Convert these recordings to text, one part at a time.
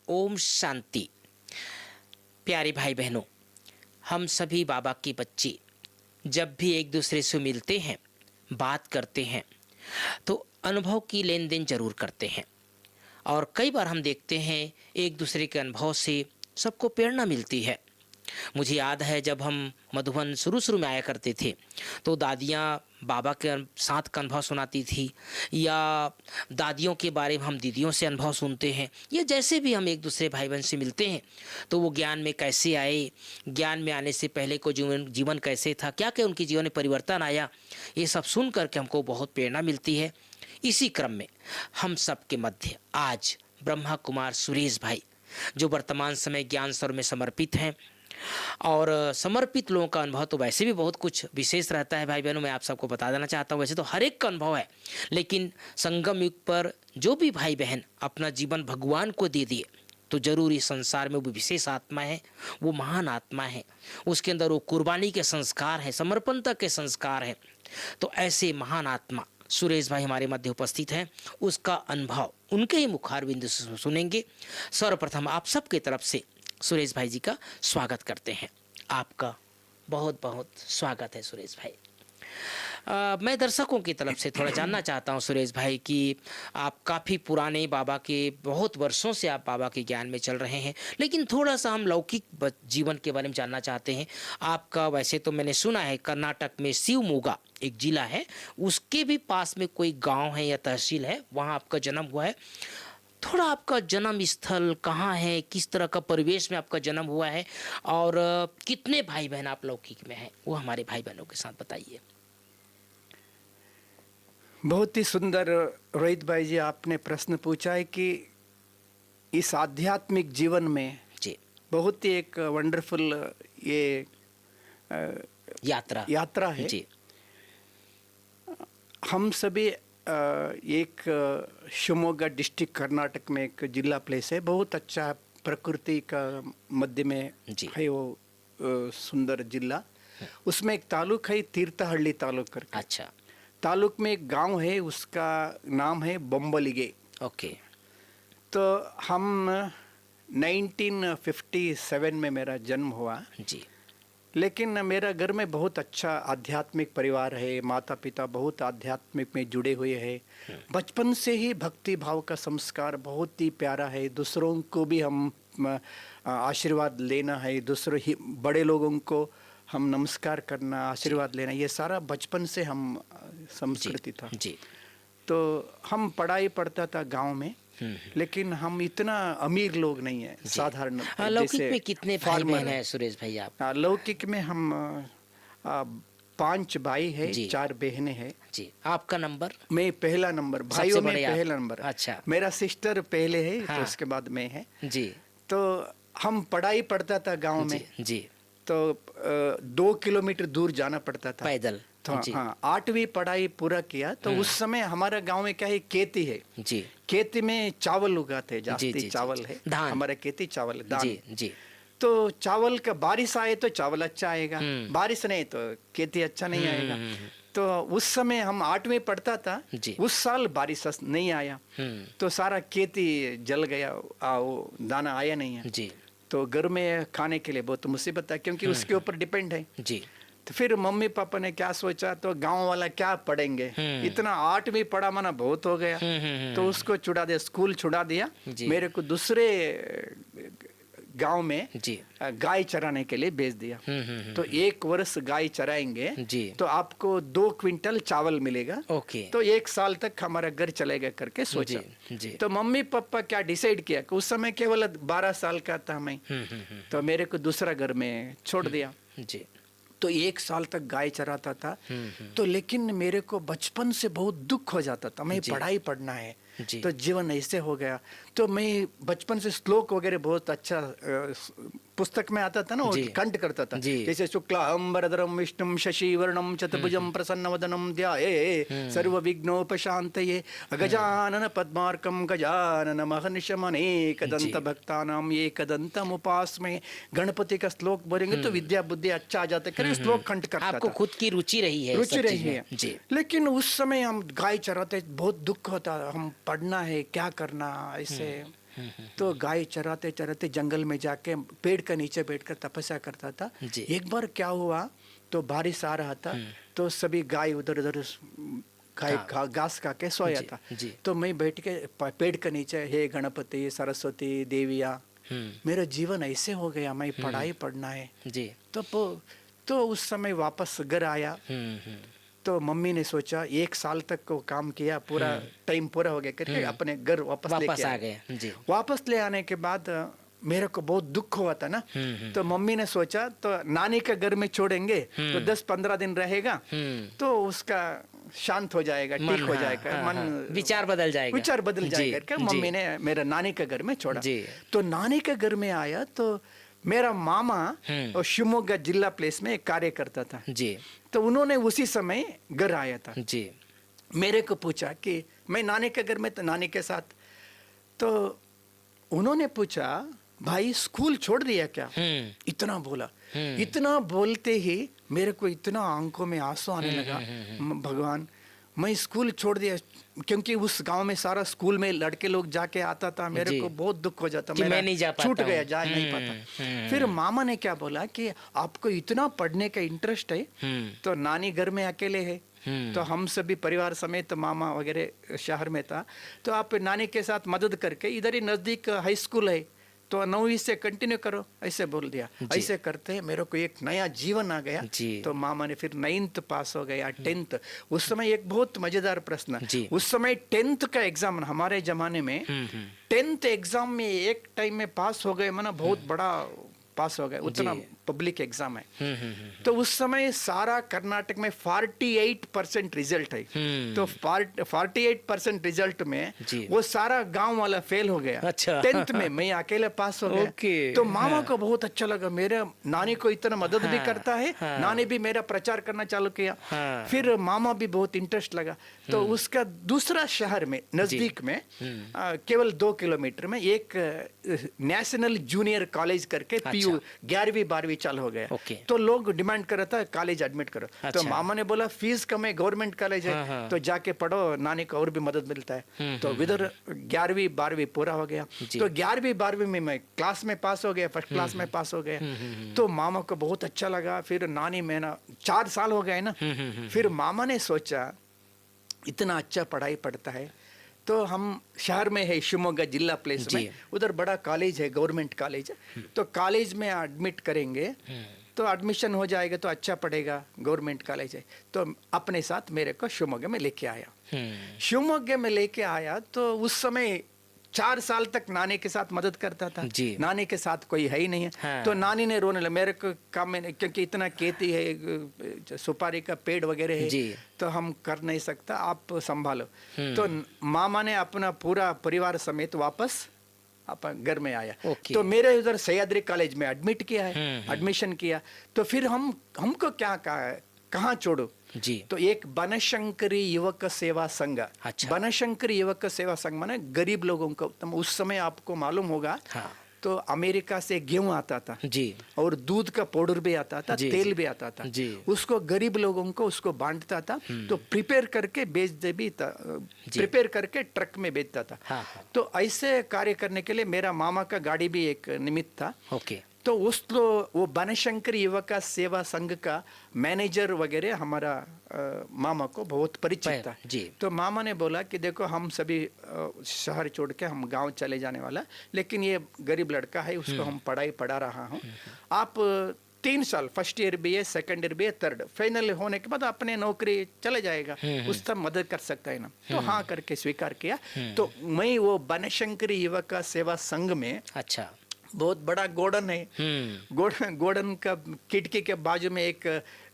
ओम शांति। प्यारे भाई बहनों, हम सभी बाबा के बच्चे जब भी एक दूसरे से मिलते हैं, बात करते हैं, तो अनुभव की लेन देन जरूर करते हैं। और कई बार हम देखते हैं एक दूसरे के अनुभव से सबको प्रेरणा मिलती है। मुझे याद है जब हम मधुबन शुरू में आया करते थे तो दादियाँ बाबा के साथ का अनुभव सुनाती थी, या दादियों के बारे में हम दीदियों से अनुभव सुनते हैं, या जैसे भी हम एक दूसरे भाई बहन से मिलते हैं तो वो ज्ञान में कैसे आए, ज्ञान में आने से पहले को जीवन कैसे था, क्या क्या उनके जीवन में परिवर्तन आया, ये सब सुन करके हमको बहुत प्रेरणा मिलती है। इसी क्रम में हम सबके मध्य आज ब्रह्मा कुमार सुरेश भाई, जो वर्तमान समय ज्ञान सरोवर में समर्पित हैं, और समर्पित लोगों का अनुभव तो वैसे भी बहुत कुछ विशेष रहता है। भाई बहनों, मैं आप सबको बता देना चाहता हूँ, वैसे तो हर एक का अनुभव है, लेकिन संगम युग पर जो भी भाई बहन अपना जीवन भगवान को दे दिए तो जरूर इस संसार में वो विशेष आत्मा है, वो महान आत्मा है, उसके अंदर वो कुर्बानी के संस्कार हैं, समर्पणता के संस्कार हैं। तो ऐसे महान आत्मा सुरेश भाई हमारे मध्य उपस्थित हैं, उसका अनुभव उनके ही मुखारबिंद से सुनेंगे। सर्वप्रथम आप सबके तरफ से सुरेश भाई जी का स्वागत करते हैं। आपका बहुत बहुत स्वागत है सुरेश भाई। मैं दर्शकों की तरफ से थोड़ा जानना चाहता हूं सुरेश भाई कि आप काफ़ी पुराने बाबा के, बहुत वर्षों से आप बाबा के ज्ञान में चल रहे हैं, लेकिन थोड़ा सा हम लौकिक जीवन के बारे में जानना चाहते हैं। आपका वैसे तो मैंने सुना है कर्नाटक में शिवमोगा एक जिला है, उसके भी पास में कोई गाँव है या तहसील है, वहाँ आपका जन्म हुआ है। थोड़ा आपका जन्म स्थल कहाँ है, किस तरह का परिवेश में आपका जन्म हुआ है, और कितने भाई बहन आप लौकिक में हैं, वो हमारे भाई बहनों के साथ बताइए। बहुत ही सुंदर रोहित भाई जी आपने प्रश्न पूछा है कि इस आध्यात्मिक जीवन में जी बहुत ही एक वंडरफुल ये यात्रा है जी। हम सभी एक शिवमोगा डिस्ट्रिक्ट कर्नाटक में एक जिला प्लेस है, बहुत अच्छा प्रकृति का मध्य में है वो सुंदर जिला। उसमें एक तालुक है तीर्थहल्ली तालुक करके। अच्छा। तालुक में एक गांव है, उसका नाम है बम्बलिगे। ओके। तो हम 1957 में मेरा जन्म हुआ जी। लेकिन मेरा घर में बहुत अच्छा आध्यात्मिक परिवार है, माता पिता बहुत आध्यात्मिक में जुड़े हुए हैं। बचपन से ही भक्ति भाव का संस्कार बहुत ही प्यारा है। दूसरों को भी हम आशीर्वाद लेना है, दूसरों ही बड़े लोगों को हम नमस्कार करना, आशीर्वाद लेना, ये सारा बचपन से हम संस्कृति था। जी। तो हम पढ़ाई पढ़ता था गांव में, लेकिन हम इतना अमीर लोग नहीं है, साधारण। लौकिक में कितने भाई बहन हैं सुरेश भाई आप? लौकिक में हम 5 भाई है, 4 बहनें हैं। जी। आपका नंबर? मैं पहला नंबर, भाइयों में पहला नंबर। अच्छा। मेरा सिस्टर पहले है, तो उसके बाद मैं है। जी। तो हम पढ़ाई पढ़ता था गांव में। जी। तो 2 किलोमीटर दूर जाना पड़ता था पैदल। तो हाँ, 8वीं पढ़ाई पूरा किया तो उस समय हमारा गांव में क्या है, खेती है। जी। खेती में चावल उगाते, जास्ती चावल है, हमारा खेती चावल दान। जी जी। तो चावल का बारिश आए तो चावल अच्छा आएगा, बारिश नहीं तो खेती अच्छा नहीं आएगा। तो उस समय हम 8वीं पढ़ता था, उस साल बारिश नहीं आया तो सारा खेती जल गया, वो दाना आया नहीं है। जी। तो घर में खाने के लिए बहुत मुसीबत है, क्योंकि उसके ऊपर डिपेंड है। जी। तो फिर मम्मी पापा ने क्या सोचा, तो गांव वाला क्या पढ़ेंगे, इतना 8वीं पढ़ा माना बहुत हो गया। तो उसको छुड़ा दिया, स्कूल छुड़ा दिया। मेरे को दूसरे गांव में गाय चराने के लिए भेज दिया। तो 1 वर्ष गाय चराएंगे तो आपको 2 क्विंटल चावल मिलेगा। तो 1 साल तक हमारा घर चलेगा करके सोचा। तो मम्मी पापा क्या डिसाइड किया कि उस समय केवल 12 साल का था मैं, तो मेरे को दूसरा घर में छोड़ दिया। तो 1 साल तक गाय चराता था। तो लेकिन मेरे को बचपन से बहुत दुख हो जाता था, मैं पढ़ाई पढ़ना है, तो जीवन ऐसे हो गया। तो मैं बचपन से श्लोक वगैरह बहुत अच्छा पुस्तक में आता था ना, वो कंठ करता था, जैसे शुक्लां वरदरं विष्णुं शशिवर्णं चतुर्भुजं प्रसन्नवदनं ध्याये सर्वविघ्नोपशान्तये अगजानन पद्मार्कं गजाननमहर्निशमनेकदन्त भक्तानां एकदन्तमुपास्महे। गणपति का श्लोक बोलेंगे तो विद्या बुद्धि अच्छा आ जाता है, श्लोक कंठ करता था। आपको खुद की रुचि रही है? रुचि रही है जी। लेकिन उस समय हम गाय चराते, बहुत दुख होता, हम पढ़ना है क्या करना ऐसे। तो गाय चराते चराते जंगल में जाके पेड़ के नीचे बैठकर तपस्या करता था। जी। एक बार क्या हुआ, तो बारिश आ रहा था, तो सभी गाय उधर उधर गाय घास खा के सोया था। जी। तो मैं बैठ के पेड़ के नीचे, हे गणपति सरस्वती देविया, मेरा जीवन ऐसे हो गया, मैं पढ़ाई पढ़ना है। जी। तो उस समय वापस घर आया, तो मम्मी ने सोचा 1 साल तक को काम किया, पूरा टाइम पूरा हो गया करके अपने घर वापस लेके आ गए। जी। वापस ले आने के बाद मेरे को बहुत दुख हुआ था ना, तो मम्मी ने सोचा तो नानी के घर में छोड़ेंगे तो 10-15 दिन रहेगा, तो उसका शांत हो जाएगा, ठीक हो जाएगा, मन विचार बदल जाएगा करके मम्मी ने मेरा नानी के घर में छोड़ा। तो नानी के घर में आया तो मेरा मामा और शिवमोगा जिला प्लेस में एक कार्य करता था। जी। तो उन्होंने उसी समय घर आया था। जी। मेरे को पूछा कि मैं नानी के घर में, तो नानी के साथ, तो उन्होंने पूछा भाई स्कूल छोड़ दिया क्या? इतना बोला। इतना बोलते ही मेरे को इतना आंखों में आंसू आने लगा, भगवान मैं स्कूल छोड़ दिया, क्योंकि उस गांव में सारा स्कूल में लड़के लोग जाके आता था, मेरे को बहुत दुख हो जाता, मैं नहीं जा पाता, छूट गया, जा नहीं पाता। फिर मामा ने क्या बोला कि आपको इतना पढ़ने का इंटरेस्ट है, तो नानी घर में अकेले है, तो हम सभी परिवार समेत, मामा वगैरह शहर में था, तो आप नानी के साथ मदद करके इधर ही नजदीक हाई स्कूल है, तो 9वीं से कंटिन्यू करो, ऐसे बोल दिया। ऐसे करते मेरे को एक नया जीवन आ गया। तो मामा ने फिर 9th पास हो गया, 10th। उस समय एक बहुत मजेदार प्रश्न, उस समय 10th का एग्जाम हमारे जमाने में, 10th एग्जाम में एक टाइम में पास हो गए, माना बहुत बड़ा पास हो गए, उतना पब्लिक एग्जाम है। तो उस समय सारा कर्नाटक में 48% रिजल्ट है, तो 48% रिजल्ट में वो सारा गांव वाला फेल हो गया। अच्छा। 10th में मैं अकेले पास हो गया। तो मामा को बहुत अच्छा लगा, मेरे नानी को इतना मदद भी करता है, नानी भी मेरा प्रचार करना चालू किया। फिर मामा भी बहुत इंटरेस्ट लगा, तो उसका दूसरा शहर में नजदीक में केवल 2 किलोमीटर में एक नेशनल जूनियर कॉलेज करके PU 11वीं 12वीं चालू हो गया। तो लोग डिमांड कर रहा था कॉलेज एडमिट करो। तो मामा ने बोला फीस कम है, गवर्नमेंट कॉलेज है, तो जाके पढ़ो, नानी को और भी मदद मिलता है। तो इधर 11वीं 12वीं पूरा हो गया। तो 11वीं 12वीं में मैं क्लास में पास हो गया, फर्स्ट क्लास में पास हो गया। तो मामा को बहुत अच्छा लगा। फिर नानी में ना 4 साल हो गए ना, फिर मामा ने सोचा इतना अच्छा पढ़ाई पढ़ता है, तो हम शहर में है शिवमोगा जिला प्लेस में, उधर बड़ा कॉलेज है, गवर्नमेंट कॉलेज है, तो कॉलेज में एडमिट करेंगे तो एडमिशन हो जाएगा, तो अच्छा पड़ेगा, गवर्नमेंट कॉलेज है। तो अपने साथ मेरे को शिवमोगा में लेके आया। शिवमोगा में लेके आया तो उस समय 4 साल तक नानी के साथ मदद करता था। नानी के साथ कोई है ही नहीं है। हाँ। तो नानी ने रोने लगा, मेरे को काम में, क्योंकि इतना खेती है, सुपारी का पेड़ वगैरह है, तो हम कर नहीं सकता, आप संभालो। तो मामा ने अपना पूरा परिवार समेत वापस अपन घर में आया। तो मेरे उधर सह्याद्री कॉलेज में एडमिट किया है, एडमिशन किया। तो फिर हमको क्या कहाँ छोड़ो जी। तो एक बनशंकरी युवक सेवा संघ। अच्छा। बनशंकरी युवक सेवा संघ माने गरीब लोगों को, तो उस समय आपको मालूम होगा। हाँ। तो अमेरिका से गेहूं आता था जी, और दूध का पाउडर भी आता था, तेल भी आता था जी। उसको गरीब लोगों को उसको बांटता था, तो प्रिपेयर करके बेच दे भी था, प्रिपेयर करके ट्रक में बेचता था। हाँ। तो ऐसे कार्य करने के लिए मेरा मामा का गाड़ी भी एक निमित्त था। ओके। तो वो बनशंकर युवक सेवा संघ का मैनेजर वगैरह हमारा मामा को बहुत परिचित था जी। तो मामा ने बोला कि देखो हम सभी शहर छोड़ के हम गांव चले जाने वाला, लेकिन ये गरीब लड़का है, उसको हम पढ़ाई पढ़ा रहा हूँ, आप 3 साल first year BA, second year BA, third final होने के बाद अपने नौकरी चले जाएगा, उस तक मदद कर सकता है ना। तो हाँ करके स्वीकार किया। तो मैं वो बनशंकरी युवक सेवा संघ में, अच्छा, बहुत बड़ा गोडन है, गोडन का खिड़की के बाजू में एक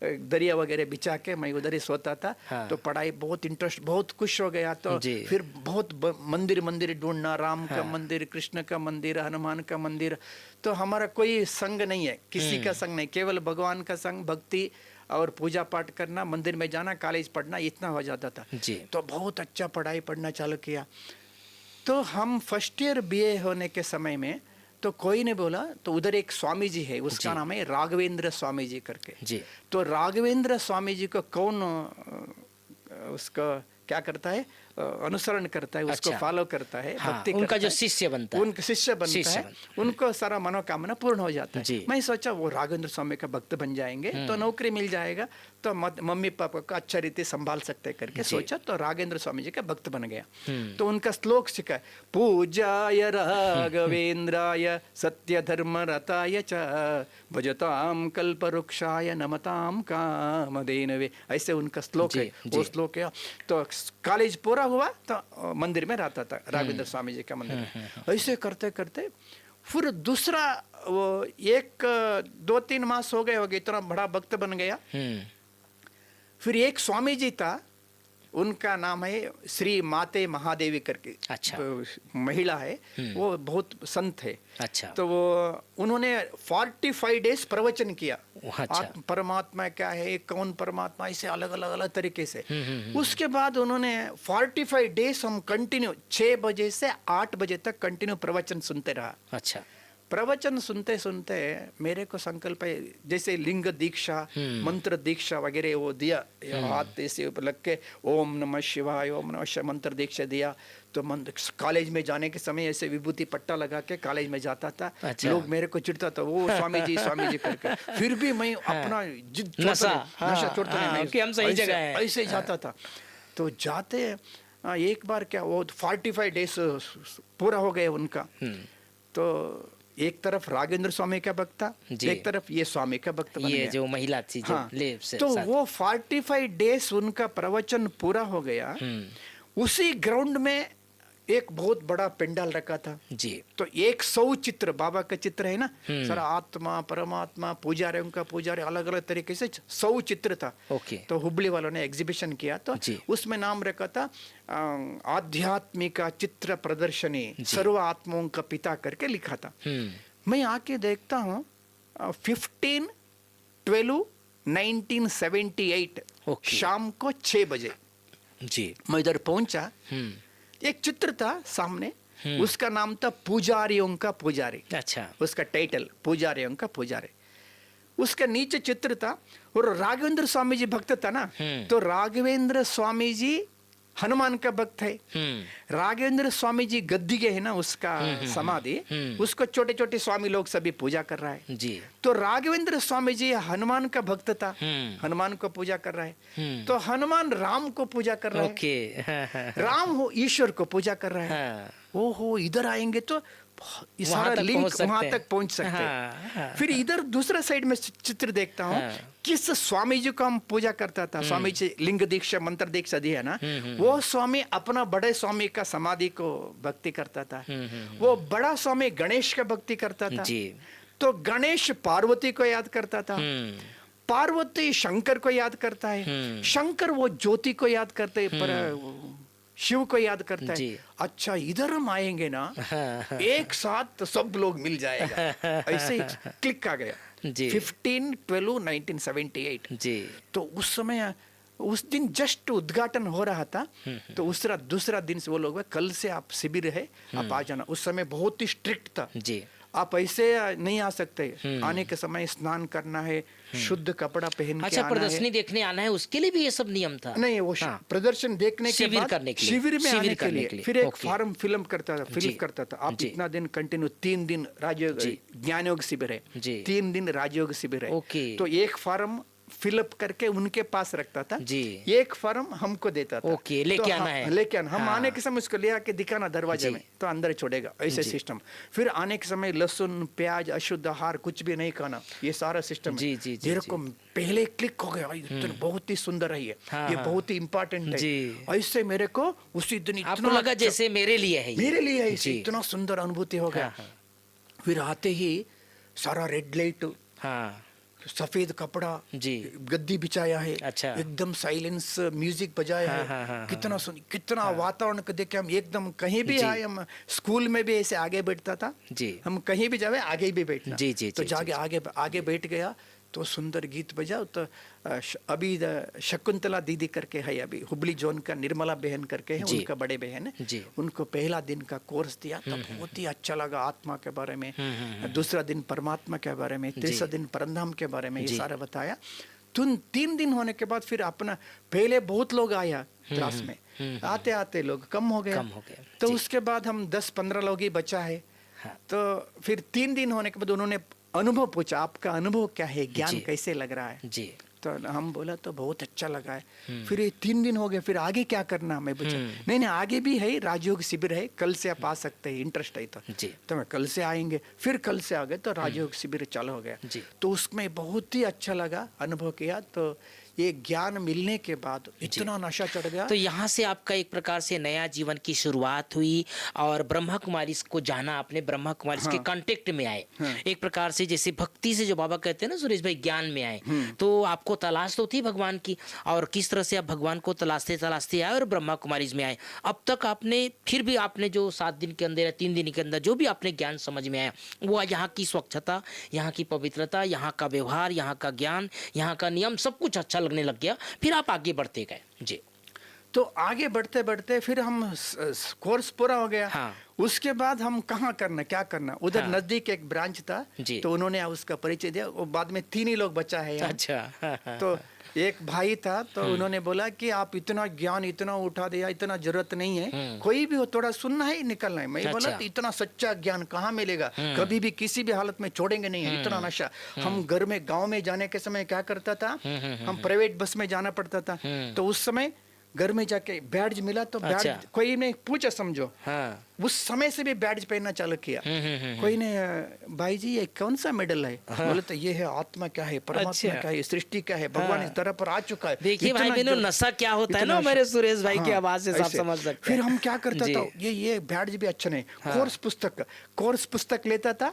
दरिया वगैरह बिछा के मैं उधर ही सोता था। हाँ। तो पढ़ाई बहुत इंटरेस्ट, बहुत खुश हो गया। तो फिर बहुत मंदिर ढूंढना, राम का मंदिर, कृष्ण का मंदिर, हनुमान का मंदिर। तो हमारा कोई संग नहीं है, किसी का संग नहीं, केवल भगवान का संग, भक्ति और पूजा पाठ करना, मंदिर में जाना, कॉलेज पढ़ना, इतना हो जाता था जी। तो बहुत अच्छा पढ़ाई पढ़ना चालू किया। तो हम फर्स्ट ईयर BA होने के समय में तो कोई ने बोला, तो उधर एक स्वामी जी है, उसका नाम है राघवेंद्र स्वामी जी करके जी। तो राघवेंद्र स्वामी जी को कौन उसका क्या करता है, अनुसरण करता है, उसको अच्छा। फॉलो करता है, हाँ, भक्ति उनका करता जो है, शिष्य बनता है। उनका शिष्य बनता है, उनको सारा मनोकामना पूर्ण हो जाता जी। है। मैं सोचा वो राघवेंद्र स्वामी का भक्त बन जाएंगे तो नौकरी मिल जाएगा, तो मम्मी पापा को अच्छा रीति संभाल सकते करके जी। सोचा, तो राघवेंद्र स्वामी जी का भक्त बन गया। तो उनका श्लोक सीखा, पूजाय राघवेंद्राय सत्य धर्म रताय च भजताम कल्पवृक्षाय नमताम कामधेनवे, ऐसे उनका श्लोक जी, है। जी। वो श्लोक है। तो कॉलेज पूरा हुआ तो मंदिर में रहता था, राघवेंद्र स्वामी जी का मंदिर में। ऐसे करते करते फिर दूसरा वो 1-2-3 मास हो गए होंगे, इतना बड़ा भक्त बन गया। फिर एक स्वामी जी था, उनका नाम है श्री माते महादेवी करके, अच्छा। महिला है, वो बहुत संत है। अच्छा। तो वो उन्होंने 45 डेज प्रवचन किया। अच्छा। परमात्मा क्या है, कौन परमात्मा, ऐसे अलग अलग अलग तरीके से। उसके बाद उन्होंने 45 डेज हम कंटिन्यू 6 बजे से 8 बजे तक कंटिन्यू प्रवचन सुनते रहा। अच्छा। प्रवचन सुनते सुनते मेरे को संकल्प है, जैसे लिंग दीक्षा, मंत्र दीक्षा वगैरह वो दिया, हाथ ऐसे ऊपर लग के ओम नमः शिवाय, ओम नमः शिवाय मंत्र दीक्षा दिया। तो कॉलेज में जाने के समय ऐसे विभूति पट्टा लगा के कॉलेज में जाता था। अच्छा। लोग मेरे को चिढ़ता था, वो स्वामी जी करके। फिर भी मैं अपना जिद नशा छोड़ता नहीं, कि हम सही जगह हैं। ऐसे जाता था। तो जाते एक बार क्या, वो 45 डेज पूरा हो गए उनका। तो एक तरफ राघवेंद्र स्वामी का भक्त था, एक तरफ ये स्वामी का भक्त बन ये गया। जो महिला थी जो हाँ, ले से तो साथ। वो 45 डेज उनका प्रवचन पूरा हो गया। उसी ग्राउंड में एक बहुत बड़ा पंडाल रखा था जी। तो 100 चित्र, बाबा का चित्र है ना, सारा आत्मा परमात्मा पुजारियों का पुजारी अलग अलग तरीके से 100 चित्र था। ओके। तो हुबली वालों ने एग्जीबिशन किया, तो जी। उसमें नाम रखा था आध्यात्मिक चित्र प्रदर्शनी सर्व आत्माओं का पिता करके लिखा था। मैं आके देखता हूँ 15/12/1978 ओके। शाम को 6 बजे जी। मैं इधर पहुंचा। एक चित्र था सामने, उसका नाम था पुजारियों का पुजारी। अच्छा। उसका टाइटल पुजारियों का पुजारी। उसका नीचे चित्र था, और राघवेंद्र स्वामी जी भक्त था ना, तो राघवेंद्र स्वामी जी हनुमान का भक्त है। राघवेंद्र स्वामी जी गद्दी के है ना, उसका समाधि, उसको छोटे छोटे स्वामी लोग सभी पूजा कर रहा है जी। तो राघवेंद्र स्वामी जी हनुमान का भक्त था, हनुमान को पूजा कर रहा है। तो हनुमान राम को पूजा कर रहा है, ओके। राम हो ईश्वर को पूजा कर रहा है। ओहो, इधर आएंगे तो ये सारा लिंक वहां तक पहुंच सकते हैं। फिर इधर दूसरा साइड में चित्र देखता हूँ, किस स्वामी जी को हम पूजा करता था। स्वामी जी लिंग दीक्षा मंत्र दीक्षा दी है ना, वो स्वामी अपना बड़े स्वामी का समाधि को भक्ति करता था। वो बड़ा स्वामी गणेश का भक्ति करता था। तो गणेश पार्वती को याद करता था, पार्वती शंकर को याद करता है, शंकर वो ज्योति को याद करते हैं, पर शिव को याद करता है। अच्छा, इधर हम आएंगे ना एक साथ तो सब लोग मिल जाएगा। ऐसे ही क्लिक आ गया 15/12/1978 जी। तो उस समय उस दिन जस्ट उद्घाटन हो रहा था, तो दूसरा दिन से वो लोग, कल से आप शिविर है, आप आ जाना। उस समय बहुत ही स्ट्रिक्ट था जी, आप ऐसे नहीं आ सकते। आने के समय स्नान करना है, शुद्ध कपड़ा पहन के आना है। प्रदर्शनी देखने आना है, उसके लिए भी ये सब नियम था? नहीं, वो प्रदर्शन देखने के बाद शिविर में आने के लिए फिर एक फॉर्म फिल करता था। आप इतना दिन कंटिन्यू 3 दिन राजयोग ज्ञान योग शिविर है, 3 दिन राजयोग शिविर है। तो एक फॉर्म फिलअप करके उनके पास रखता था जी, एक फॉर्म हमको देता था। ओके, लेके आना है, लेके आना। हम आने के समय उसको ले आके दिखाना दरवाजे में, तो अंदर छोड़ेगा, ऐसे सिस्टम। फिर आने के समय लहसुन प्याज अशुद्ध आहार कुछ भी नहीं खाना, ये सारा सिस्टम है। मेरे को पहले क्लिक हो गया, बहुत ही सुंदर है ये बहुत ही इंपॉर्टेंट है। ऐसे मेरे को उसी दिन इतना लगा जैसे मेरे लिए है, इतना सुंदर अनुभूति हो गया। फिर आते ही सारा रेड लाइट, सफेद कपड़ा जी, गद्दी बिछाया है। अच्छा। एकदम साइलेंस, म्यूजिक बजाया है। कितना वातावरण को देख के हम एकदम कहीं भी आए, हम स्कूल में भी ऐसे आगे बैठता था जी, हम कहीं भी जावे आगे भी बैठना जी, जी, तो जाके आगे बैठ गया, तो सुंदर गीत बजा। तो अभी शकुंतला दीदी करके है, अभी हुबली जोन का निर्मला बहन करके है, उनका बड़े बहन है, उनको पहला दिन का कोर्स दिया, तो बहुत ही अच्छा लगा आत्मा के बारे में। दूसरा दिन परमात्मा के बारे में, तीसरा दिन परमधाम के बारे में, ये सारा बताया। तीन दिन होने के बाद फिर अपना पहले बहुत लोग आया क्लास में, आते आते लोग कम हो गया, तो उसके बाद हम 10-15 लोग ही बचा है। हाँ। तो फिर 3 दिन होने के बाद उन्होंने अनुभव पूछा, आपका अनुभव क्या है, ज्ञान कैसे लग रहा है जी। तो हम बोला तो बहुत अच्छा लगा है। फिर ये 3 दिन हो गए, फिर आगे क्या करना, मैं पूछा नहीं नहीं आगे भी है, राजयोग शिविर है, कल से आप आ सकते हैं, इंटरेस्ट है तो मैं कल से आएंगे। फिर कल से आ गए तो राजयोग शिविर चालू हो गया। तो उसमें बहुत ही अच्छा लगा, अनुभव किया। तो ये ज्ञान मिलने के बाद इतना नशा चढ़ गया। तो यहाँ से आपका एक प्रकार से नया जीवन की शुरुआत हुई और ब्रह्मा कुमारी को जाना, आपने ब्रह्मा कुमारी के कांटेक्ट में आए। एक प्रकार से जैसे भक्ति से जो बाबा कहते हैं ना सुरेश भाई, ज्ञान में आए। तो आपको तलाश तो थी भगवान की, और किस तरह से आप भगवान को तलाशते तलाशते आए और ब्रह्मा कुमारी में आए। अब तक आपने फिर भी आपने जो 7 दिन के अंदर या 3 दिन के अंदर जो भी आपने ज्ञान समझ में आया, वो यहाँ की स्वच्छता, यहाँ की पवित्रता, यहाँ का व्यवहार, यहाँ का ज्ञान, यहाँ का नियम, सब कुछ अच्छा लगने लग गया। फिर आप आगे बढ़ते गए जी। तो आगे बढ़ते बढ़ते फिर हम कोर्स पूरा हो गया। हाँ। उसके बाद हम कहाँ करना, क्या करना, उधर हाँ। नजदीक एक ब्रांच था जी। तो उन्होंने उसका परिचय दिया। वो बाद में 3 ही लोग बचा है यहाँ। अच्छा। तो एक भाई था तो उन्होंने बोला कि आप इतना ज्ञान इतना उठा दिया, इतना जरूरत नहीं है, कोई भी हो थोड़ा सुनना है, निकलना है। मैं बोला इतना सच्चा ज्ञान कहाँ मिलेगा, कभी भी किसी भी हालत में छोड़ेंगे नहीं है, इतना नशा। हम घर में गांव में जाने के समय क्या करता था, हम प्राइवेट बस में जाना पड़ता था। तो उस समय घर में जाके बैड्ज मिला तो बैड्ज कोई ने पूछा, समझो उस समय से भी बैड्ज पहनना चालू किया। कोई ने भाई जी ये कौन सा मेडल है, बोले तो ये है आत्मा क्या है, परमात्मा क्या है, सृष्टि क्या है, भगवान इस तरह पर आ चुका है। देखिए भाई बहनों, नशा क्या होता है ना, मेरे सुरेश भाई की आवाज से सब समझ सकते हैं। फिर हम क्या करता था, ये बैड्ज भी अच्छा नहीं, कोर्स पुस्तक लेता था।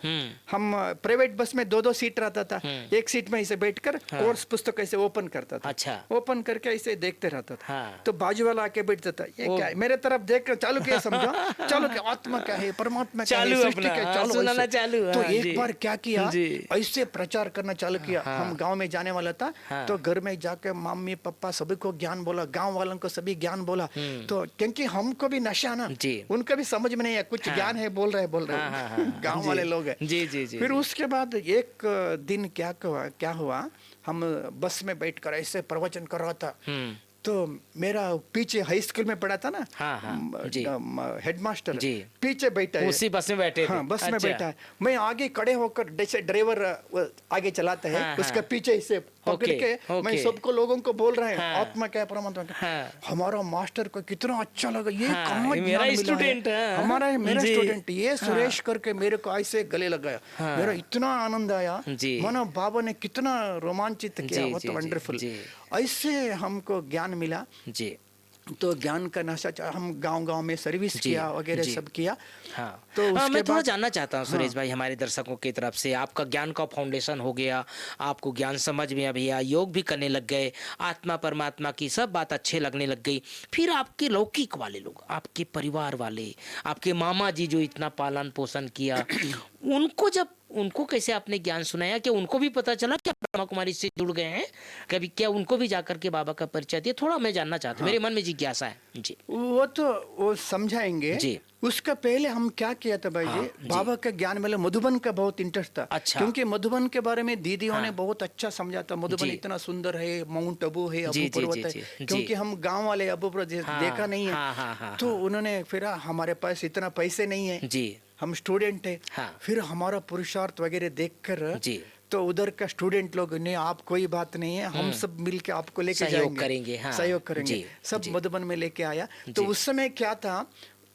हम प्राइवेट बस में 2-2 सीट रहता था, एक सीट में ऐसे बैठकर कोर्स पुस्तक ऐसे ओपन करता था। अच्छा। ओपन करके ऐसे देखते रहता था। तो बाजू वाला आके बैठता था, ये क्या है, मेरे तरफ देख कर चालू किया, समझो चलो कि आत्मा क्या है, परमात्मा क्या है, सृष्टि क्या है, सुनाना चालू। तो एक बार क्या किया, ऐसे प्रचार करना चालू किया। हम गांव में जाने वाला था तो घर में जाके मम्मी पापा सभी को ज्ञान बोला, गांव वालों को सभी ज्ञान बोला। तो क्योंकि हमको भी नशा ना, उनको भी समझ में नहीं है, कुछ ज्ञान है, बोल रहे गांव वाले लोग हैं। फिर उसके बाद एक दिन क्या हुआ, हम बस में बैठकर ऐसे प्रवचन कर रहा था। तो मेरा पीछे हाई स्कूल में पढ़ा था ना, हेडमास्टर पीछे बैठा है, उसी बस में बैठे थे। हाँ, बस में बैठा है। मैं आगे खड़े होकर, जैसे ड्राइवर आगे चलाता है, उसका पीछे इसे पकड़ के मैं सबको लोगों को बोल रहा है, आत्मा क्या है, परमात्मा क्या है। हमारा मास्टर को कितना अच्छा लगा, ये कहाँ मेरा स्टूडेंट है, हमारा मेरा स्टूडेंट, ये सुरेश करके मेरे को ऐसे गले लगाया। मेरा इतना आनंद आया, मानो बाबा ने कितना रोमांचित किया, वो तो वंडरफुल। ऐसे हमको ज्ञान मिला जी। तो ज्ञान का नशा, हम गांव में सर्विस किया वगैरह सब किया। तो मैं थोड़ा जानना चाहता हूँ सुरेश भाई, हमारे दर्शकों की तरफ से, आपका ज्ञान का फाउंडेशन हो गया, आपको ज्ञान समझ में अभी आया, योग भी करने लग गए, आत्मा परमात्मा की सब बात अच्छे लगने लग गई। फिर आपके लौकिक वाले लोग, आपके परिवार वाले, आपके मामा जी जो इतना पालन पोषण किया, उनको कैसे आपने ज्ञान सुनाया? कि उनको भी पता चला कि ब्रह्मा कुमारी से जुड़ गए हैं? कभी क्या उनको भी जाकर के बाबा का परिचय दिया? थोड़ा मैं जानना चाहता हूँ, मेरे मन में जिज्ञासा है जी। वो समझाएंगे जी। उसका पहले हम क्या किया था भाई जी, बाबा का ज्ञान मिला, मधुबन का बहुत इंटरेस्ट था। अच्छा। क्योंकि मधुबन के बारे में दीदियों ने बहुत अच्छा समझा था। मधुबन इतना सुंदर है, माउंट अबू है, अबू पर्वत है, क्योंकि हम गाँव वाले अबू पर्वत देखा नहीं है। तो उन्होंने फिर हमारे पास इतना पैसे नहीं है जी, हम स्टूडेंट है। फिर हमारा पुरुषार्थ वगैरह देखकर तो उधर का स्टूडेंट लोग ने, आप कोई बात नहीं है, हम सब मिलके आपको लेके जाएंगे, सहयोग करेंगे। सब मधुबन में लेके आया। तो उस समय क्या था,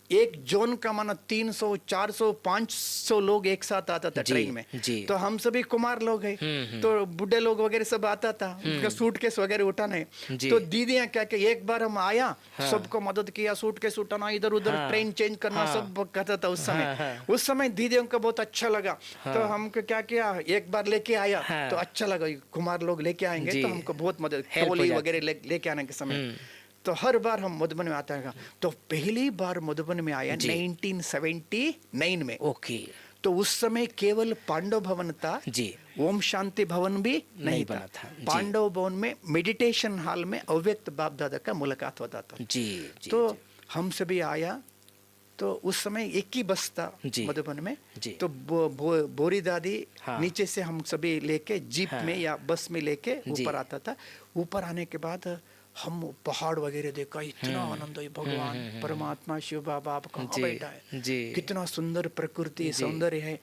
एक जोन का माना 300, 400, 500 लोग एक साथ आता था ट्रेन में। तो हम सभी कुमार लोग हैं, तो बुढ़े लोग वगैरह सब आता था, उनका सूटकेस वगैरह उठाने। तो दीदियां क्या कि एक बार हम आया, सबको मदद किया, सूटकेस उठाना, इधर उधर ट्रेन चेंज करना, सब करता था उस समय दीदियों को बहुत अच्छा लगा। तो हमको क्या किया, एक बार लेके आया तो अच्छा लगा, कुमार लोग लेके आएंगे तो हमको बहुत मदद, टोली वगैरह लेके आने के समय। तो हर बार हम मधुबन में आता है। तो पहली बार मधुबन में आया 1979 में। ओके। तो उस समय केवल पांडव भवन था जी, ओम शांति भवन भी नहीं बना था। पांडव भवन में मेडिटेशन हॉल में अव्यक्त बाप दादा का मुलाकात होता था जी। तो हम सभी आया, तो उस समय एक ही बस था जी। मधुबन में। जी। तो बोरी दादी हाँ। नीचे से हम सभी लेके जीप हाँ। में या बस में लेके जी। ऊपर आता था। ऊपर आने के बाद हम पहाड़ वगैरह देखा, इतना आनंद हुई, भगवान परमात्मा शिव बाबा आप कहाँ जी। बैठा है, जी। कितना सुंदर प्रकृति जी। सौंदर्य है।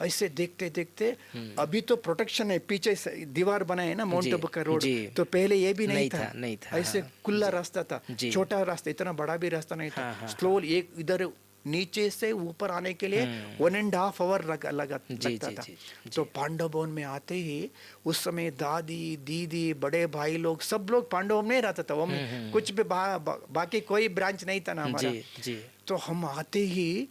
ऐसे देखते देखते अभी तो प्रोटेक्शन है, पीछे से दीवार बना है ना माउंट आबू का रोड, जी। तो पहले ये भी नहीं था, नहीं था, ऐसे हाँ। खुला जी। रास्ता था, जी। छोटा रास्ता, इतना बड़ा भी रास्ता नहीं था। हाँ, हाँ, स्लोली एक इधर नीचे से ऊपर आने के लिए 1.5 आवर जी, लगता जी, था। जी, जी। तो पांडव भवन में आते ही उस समय दादी दीदी बड़े भाई लोग सब लोग पांडव भवन में रहता था। वो कुछ भी बाकी कोई ब्रांच नहीं था ना हमारा। जी। जी। तो हम आते ही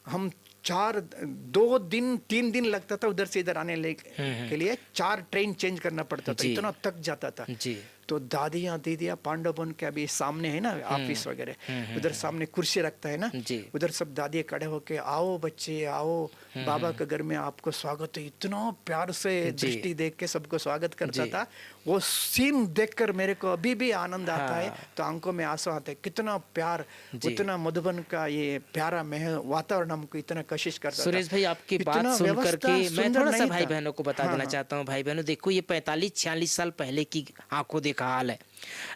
हम 2 दिन 3 दिन लगता था उधर से इधर आने के लिए, 4 ट्रेन चेंज करना पड़ता था, जी। इतना थक जाता था। जी। तो दादियाँ दीदियाँ पांडव भवन के अभी सामने है ना ऑफिस वगैरह, उधर सामने कुर्सी रखता है ना, जी। उधर सब दादियाँ खड़े होके आओ बच्चे आओ, बाबा के घर में आपको स्वागत है, इतना प्यार से दृष्टि देख के सबको स्वागत करता था। वो सीन देखकर मेरे को अभी भी आनंद आता है, तो आंखों में आंसू आते हैं। कितना प्यार, उतना मधुबन का ये प्यारा वातावरण हमको इतना कशिश करता था। सुरेश भाई, आपकी बात इतना सुन व्यवस्था करके मैं सुंदर थोड़ा सा नहीं भाई था। बहनों को बता देना चाहता हूँ। भाई बहनों देखो, ये 45-46 साल पहले की आंखों देखा हाल है।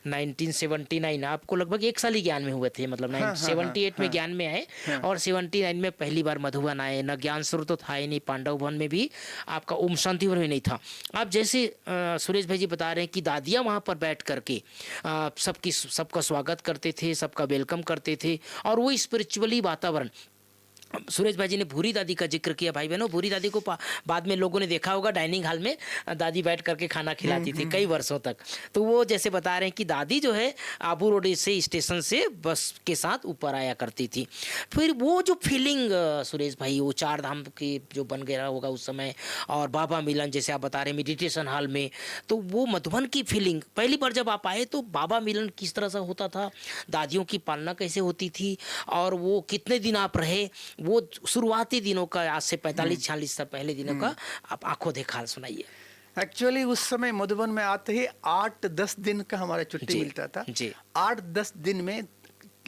1979 आपको लगभग 1 साल ही ज्ञान में हुए थे, मतलब 78 में ज्ञान में आए और 79 में पहली बार मधुबन आए। न ज्ञान स्रोत तो था ही नहीं, पांडव भवन में भी आपका ओम शांति वन भी नहीं था। आप जैसे सुरेश भाई जी बता रहे हैं कि दादियाँ वहाँ पर बैठ करके सबका स्वागत करते थे, सबका वेलकम करते थे, और वो स्पिरिचुअली वातावरण। सुरेश भाई जी ने भूरी दादी का जिक्र किया। भाई बहनों, भूरी दादी को बाद में लोगों ने देखा होगा, डाइनिंग हॉल में दादी बैठ करके खाना खिलाती थी कई वर्षों तक। तो वो जैसे बता रहे हैं कि दादी जो है आबू रोड से स्टेशन से बस के साथ ऊपर आया करती थी। फिर वो जो फीलिंग सुरेश भाई, वो 4 धाम की जो बन गया होगा उस समय, और बाबा मिलन जैसे आप बता रहे हैं मेडिटेशन हॉल में, तो वो मधुबन की फीलिंग पहली बार जब आप आए तो बाबा मिलन किस तरह से होता था, दादियों की पालना कैसे होती थी, और वो कितने दिन आप रहे, वो शुरुआती दिनों का, आज से 45-46 साल पहले दिनों का आप आंखों देखा हाल सुनाइए। एक्चुअली उस समय मधुबन में आते ही 8-10 दिन का हमारा छुट्टी मिलता था। 8-10 दिन में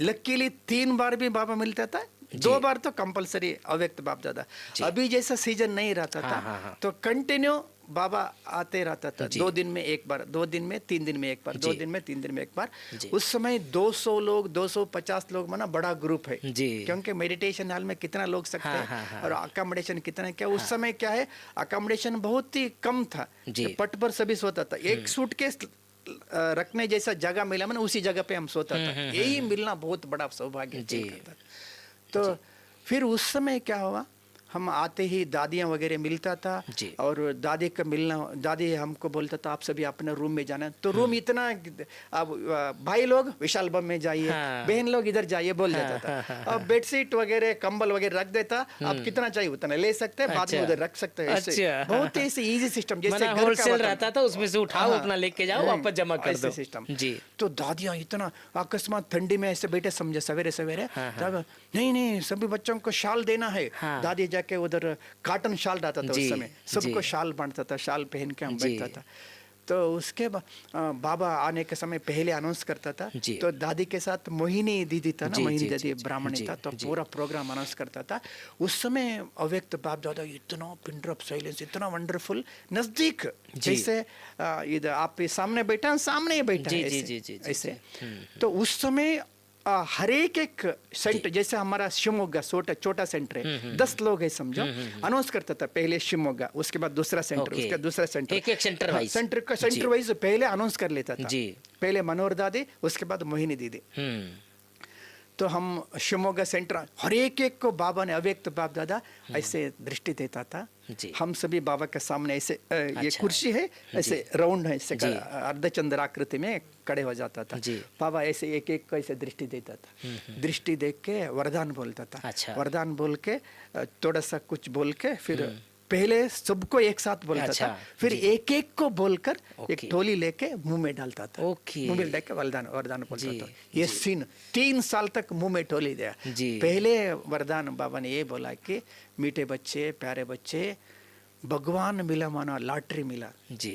लकीली 3 बार भी बाबा मिलता था, 2 बार तो कंपलसरी अव्यक्त बाप दादा। अभी जैसा सीजन नहीं रहता था, तो कंटिन्यू बाबा आते रहता था। 2 दिन में 1 बार, 2 दिन में 3 दिन में 1 बार, 2 दिन में 3 दिन में 1 बार। उस समय 200 लोग 250 लोग माना बड़ा ग्रुप है, क्योंकि मेडिटेशन हॉल में कितना लोग सकते हैं और अकोमोडेशन कितना क्या। उस समय क्या है, अकोमोडेशन बहुत ही कम था, पट पर सभी सोता था। एक सूटकेस रखने जैसा जगह मिला, मैंने उसी जगह पे हम सोता था। यही मिलना बहुत बड़ा सौभाग्य था। तो फिर उस समय क्या हुआ, हम आते ही दादियाँ वगैरह मिलता था, और दादी का मिलना, दादी हमको बोलता था आप सभी अपने रूम में जाना। तो रूम इतना, अब भाई लोग विशाल बम में जाइए, बहन लोग इधर जाइए बोल देता था। अब बेडशीट वगैरह कंबल वगैरह रख देता, आप कितना चाहिए उतना ले सकते हैं, बाद में उधर रख सकते हैं। बहुत ही ऐसे इजी सिस्टम, जैसे होलसेल रहता था, उसमें से उठाओ अपना लेके जाओ, वापस जमा कर दो सिस्टम। तो दादियाँ इतना अकस्मात ठंडी में ऐसे बैठे, समझे सवेरे सवेरे, नहीं सभी बच्चों को शाल देना है। दादी के उधर कॉटन शाल रहता था, उस समय सबको शाल बांटता था, शाल पहन के हम बैठता था। तो उसके बाद बाबा आने के समय पहले अनाउंस करता था। तो दादी के साथ मोहिनी दीदी था ना, मोहिनी दीदी ब्राह्मणी था, तो पूरा प्रोग्राम अनाउंस करता था। उस समय अव्यक्त बाप दादा इतना पिन ड्रॉप साइलेंस, इतना वंडरफुल, नजदीक जैसे इधर आप सामने बैठा, सामने ही बैठा ऐसे। तो उस समय हर एक सेंटर, जैसे हमारा शिवमोगा छोटा सेंटर है, 10 लोग है समझो, अनाउंस करता था पहले शिवमोगा, उसके बाद दूसरा सेंटर, उसके दूसरा सेंटर, एक सेंटर वाइज पहले अनाउंस कर लेता था। पहले मनोहर दादी, उसके बाद मोहिनी दीदी। तो हम शिवमोगा सेंटर, हर एक को बाबा ने, अव्यक्त बाप दादा ऐसे दृष्टि देता था। हम सभी बाबा के सामने ऐसे ये कुर्सी है, ऐसे राउंड है, ऐसे अर्धचंद्र आकृति में खड़े हो जाता था। बाबा ऐसे एक को ऐसे दृष्टि देता था, दृष्टि देख के वरदान बोलता था। वरदान बोल के थोड़ा सा कुछ बोल के, फिर पहले सबको एक साथ बोलता था, फिर एक एक को बोलकर एक टोली लेके मुंह में डालता था, मुंह में डाल के वरदान बोलता था। ये सीन 3 साल तक मुंह में टोली दिया। पहले वरदान बाबा ने ये बोला कि मीठे बच्चे, प्यारे बच्चे, भगवान मिला मानो लॉटरी मिला,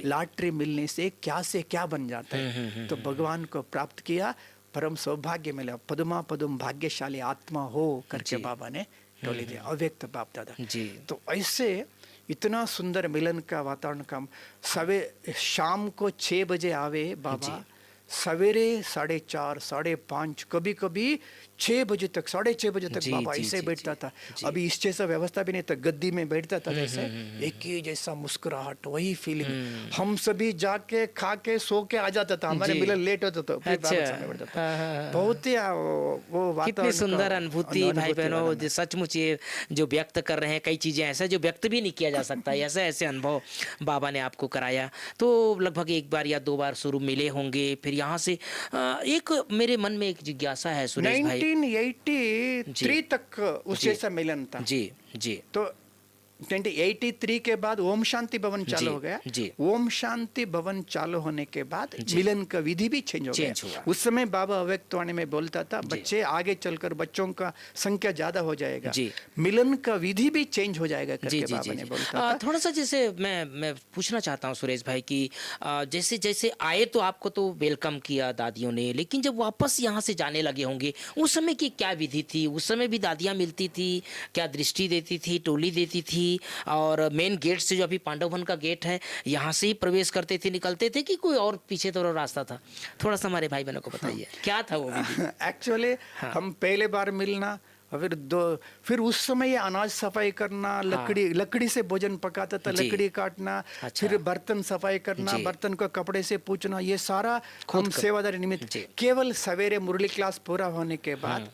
लॉटरी मिलने से क्या बन जाता है। तो भगवान को प्राप्त किया, परम सौभाग्य मिला, पदमा पदम भाग्यशाली आत्मा हो करके जी। बाबा ने टोली दिया, अव्यक्त बाप दादा। जी। तो ऐसे इतना सुंदर मिलन का वातावरण का, शाम को 6 बजे आवे बाबा, सवेरे 4:30 5:30, कभी कभी 6 बजे तक, 6:30 बजे तक जी, बाबा जी, ऐसे जी, बैठता जी, था। जी। अभी इस जैसा व्यवस्था भी नहीं था, गद्दी में बैठता था जैसे, एक ही जैसा मुस्कुराहट, वही फीलिंग। हम सभी जाके खा के सो के आ जाता था, हमारे जी। मिलन लेट होता था, फिर अच्छा। बाबा सामने बैठता था। हाँ, हाँ, हाँ। बहुत ही वो कितनी वातावरण सुंदर का अनुभूति भाई बहनों, वाला जो सचमुच ये जो व्यक्त कर रहे हैं, कई चीजें ऐसा जो व्यक्त भी नहीं किया जा सकता, ऐसे ऐसे अनुभव बाबा ने आपको कराया। तो लगभग एक बार या 2 बार शुरू मिले होंगे, फिर यहाँ से एक मेरे मन में एक जिज्ञासा है सुरेश भाई। 1983 तक उस जी। जैसा मिलन था। जी। जी। तो 1983 के बाद ओम शांति भवन चालू जी, हो गया। जी। ओम शांति भवन चालू होने के बाद जी। मिलन का विधि भी चेंज हो चेंज गया। हुआ। उस समय बाबा अव्यक्तवाणी में बोलता था, जी। बच्चे आगे चलकर बच्चों का संख्या ज्यादा हो जाएगा, जी। मिलन का विधि भी चेंज हो जाएगा जी, करके जी, बाबा जी, ने जी। बोलता था। थोड़ा सा जैसे मैं पूछना चाहता हूँ सुरेश भाई कि जैसे जैसे आए तो आपको तो वेलकम किया दादियों ने, लेकिन जब वापस यहाँ से जाने लगे होंगे, उस समय की क्या विधि थी? उस समय भी दादियाँ मिलती थी, क्या दृष्टि देती थी, टोली देती थी, और मेन गेट से जो अभी पांडव वन का गेट है, यहाँ से ही प्रवेश करते थे, निकलते थे, कि कोई और पीछे तो रास्ता था? थोड़ा सा हमारे भाई बहनों को बताइए, क्या था वो विधि? एक्चुअली हाँ। हम पहले बार मिलना, और फिर उस समय ये अनाज सफाई करना, लकड़ी से भोजन पकाता था, जी। लकड़ी काटना, अच्छा। फिर बर्तन सफाई करना, जी। बर्तन को कपड़े से पूछना, ये सारा हम सेवादारी निमित्त। जी। केवल सवेरे मुरली क्लास पूरा होने के बाद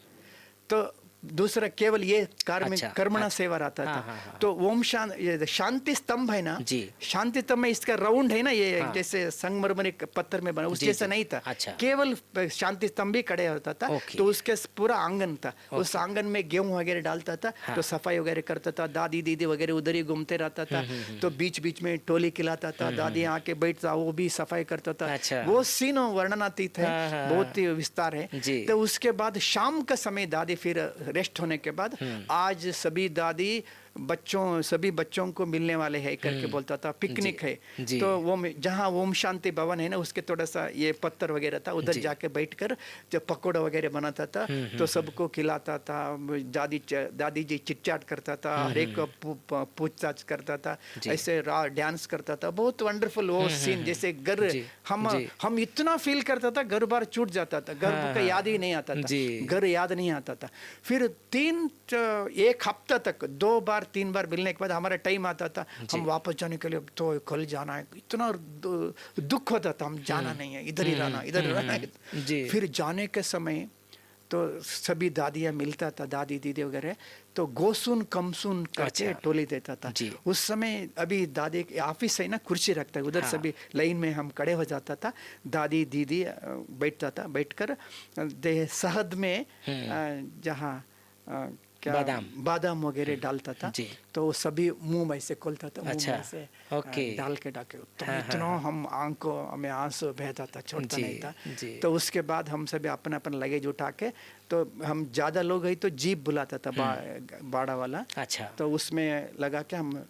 तो दूसरा केवल ये अच्छा, कर्मणा अच्छा। सेवा रहता हाँ, था। हाँ, हाँ। तो ओम शांति स्तंभ है ना, जी। शांति स्तंभ में इसका राउंड है ना, ये हाँ। जैसे संगमरमर के पत्थर में बना, उस जी, जैसा जी। नहीं था। अच्छा। केवल शांति स्तंभ ही खड़े होता था। ओके। तो उसके पूरा आंगन था, उस आंगन में गेहूं वगैरह डालता था। हाँ। तो सफाई वगैरह करता था, दादी दीदी वगैरह उधर ही घूमते रहता था। तो बीच बीच में टोली खिलाता था, दादी आके बैठता, वो भी सफाई करता था। अच्छा। वो सीन वर्णनातीत है, हाँ, हाँ, बहुत ही विस्तार है। जी। तो उसके बाद शाम का समय दादी फिर रेस्ट होने के बाद, आज सभी दादी सभी बच्चों को मिलने वाले हैं करके बोलता था, पिकनिक है। जी। तो वो जहाँ ओम शांति भवन है ना, उसके थोड़ा सा ये पत्थर वगैरह था, उधर जी। जाके बैठकर जब पकौड़ा वगैरह बनाता था, तो सबको खिलाता था। दादी जी चिटचाट करता था, हर एक को पूछताछ करता था, जी। ऐसे डांस करता था। बहुत वंडरफुल वो सीन, जैसे घर जी। हम इतना फील करता था, घर बार छूट जाता था, घर का याद ही नहीं आता था, जी। घर याद नहीं आता था। फिर एक हफ्ता तक 2 बार 3 बार मिलने के बाद हमारा टाइम आता था, हम वापस जाने के लिए, तो कल जाना है, इतना दुख होता था, हम जाना नहीं है, इधर ही रहना, इधर रहना है। जी। फिर जाने के समय तो सभी दादियाँ मिलता था, दादी दीदी वगैरह, तो गोसुन कमसुन करके अच्छा। टोली देता था। जी। उस समय अभी दादी के ऑफिस है ना, कुर्सी रखता है उधर, हाँ। सभी लाइन में हम खड़े हो जाता था, दादी दीदी बैठता था, बैठकर शहद में जहाँ क्या बादाम वगैरह डालता था, जी। तो सभी मुंह में से खोलता था, मुंह अच्छा। में से ओके। डाल के तो हाँ, इतना हम आंखों में आंसू बहता था, छोड़ता जी, नहीं था। जी। तो उसके बाद हम सभी अपना अपना लगेज उठा के, तो हम ज्यादा लोग गए तो जीप बुलाता था, बाड़ा वाला। अच्छा। तो उसमें लगा के हम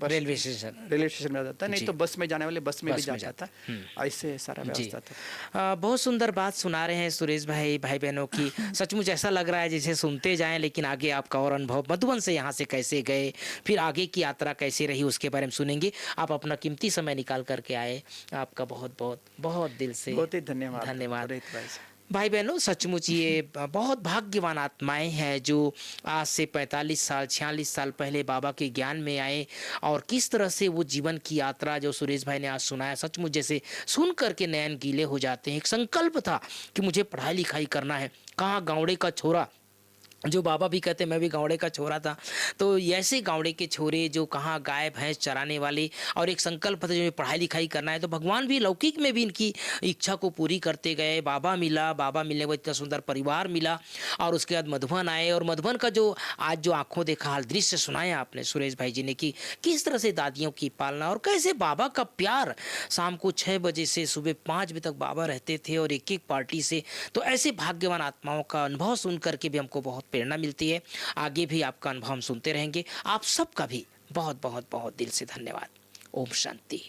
रेलवे स्टेशन में जाता था, नहीं जी। तो बस में जाने वाले बस में भी बस में जाता था। ऐसे सारा व्यवस्था था। बहुत सुंदर बात सुना रहे हैं सुरेश भाई बहनों की। सचमुच ऐसा लग रहा है जैसे सुनते जाएं, लेकिन आगे आपका और अनुभव, मधुबन से यहाँ से कैसे गए, फिर आगे की यात्रा कैसे रही, उसके बारे में सुनेंगे। आप अपना कीमती समय निकाल करके आए, आपका बहुत बहुत बहुत दिल से बहुत ही धन्यवाद। धन्यवाद। रोहित भाई। भाई बहनों, सचमुच ये बहुत भाग्यवान आत्माएं हैं जो आज से 45 साल 46 साल पहले बाबा के ज्ञान में आए, और किस तरह से वो जीवन की यात्रा जो सुरेश भाई ने आज सुनाया, सचमुच जैसे सुन करके नयन गीले हो जाते हैं। एक संकल्प था कि मुझे पढ़ाई लिखाई करना है, कहाँ गाँवड़े का छोरा, जो बाबा भी कहते मैं भी गाँवड़े का छोरा था, तो ऐसे गाँवड़े के छोरे जो कहाँ गाय भैंस चराने वाले, और एक संकल्प था जो पढ़ाई लिखाई करना है। तो भगवान भी लौकिक में भी इनकी इच्छा को पूरी करते गए। बाबा मिला, बाबा मिलने के बाद इतना सुंदर परिवार मिला, और उसके बाद मधुबन आए, और मधुबन का जो आज जो आंखों देखा हाल दृश्य सुनाया आपने सुरेश भाई जी ने, कि किस तरह से दादियों की पालना और कैसे बाबा का प्यार। शाम को 6 बजे से सुबह 5 बजे तक बाबा रहते थे, और एक एक पार्टी से। तो ऐसे भाग्यवान आत्माओं का अनुभव सुन करके भी हमको बहुत प्रेरणा मिलती है। आगे भी आपका अनुभव हम सुनते रहेंगे। आप सबका भी बहुत बहुत बहुत दिल से धन्यवाद। ओम शांति।